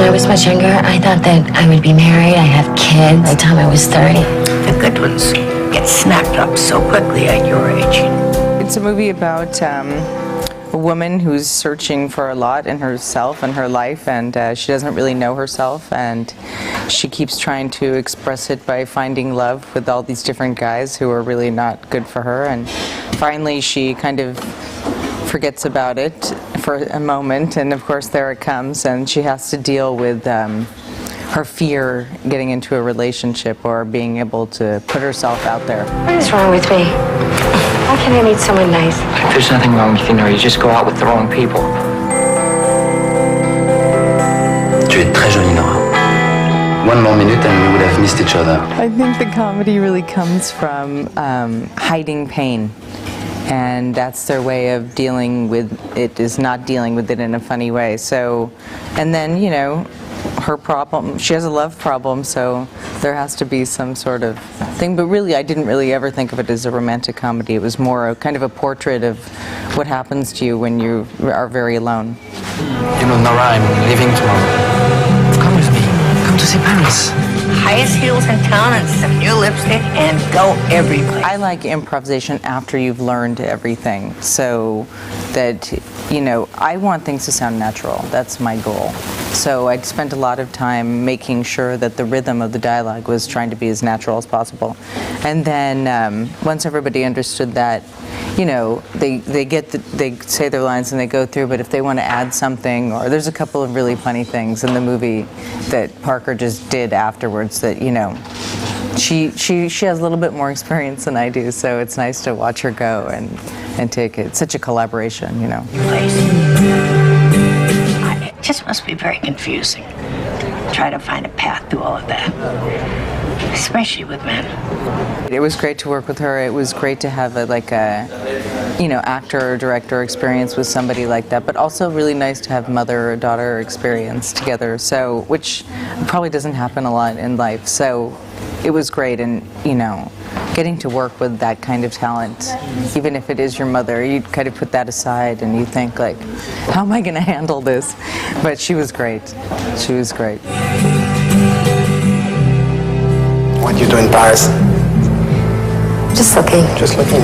I was much younger, I thought that I would be married, I'd have kids by the time I was 30. The good ones get snapped up so quickly at your age. It's a movie about a woman who's searching for a lot in herself and her life, and she doesn't really know herself, and she keeps trying to express it by finding love with all these different guys who are really not good for her, and finally she kind of forgets about it for a moment, and of course there it comes, and she has to deal with her fear getting into a relationship or being able to put herself out there. What is wrong with me? Why can't I meet someone nice? There's nothing wrong with you, Nora. You just go out with the wrong people. Tu es très jolie, Nora. One more minute and we would have missed each other. I think the comedy really comes from hiding pain. And that's their way of dealing with it, is not dealing with it in a funny way. So, and then, you know, her problem, she has a love problem, so there has to be some sort of thing. But really, I didn't really ever think of it as a romantic comedy. It was more a kind of a portrait of what happens to you when you are very alone. You know, Nora, I'm leaving tomorrow. Come with me. Come to see Paris. Highest heels in town and some new lipstick and go everywhere. I like improvisation after you've learned everything, so that, you know, I want things to sound natural. That's my goal. So I spent a lot of time making sure that the rhythm of the dialogue was trying to be as natural as possible. And then once everybody understood that, you know, they say their lines and they go through, but if they want to add something, or there's a couple of really funny things in the movie that Parker just did afterwards that, you know, she has a little bit more experience than I do, so it's nice to watch her go and take it. It's such a collaboration, you know. It just must be very confusing. Try to find a path through all of that, especially with men. It was great to work with her. It was great to have a you know, actor or director experience with somebody like that, but also really nice to have mother or daughter experience together, so, which probably doesn't happen a lot in life. So it was great, and, you know, getting to work with that kind of talent, even if it is your mother, you kind of put that aside and you think, like, how am I going to handle this? But she was great. She was great. What do you do in Paris? Just looking. Just looking.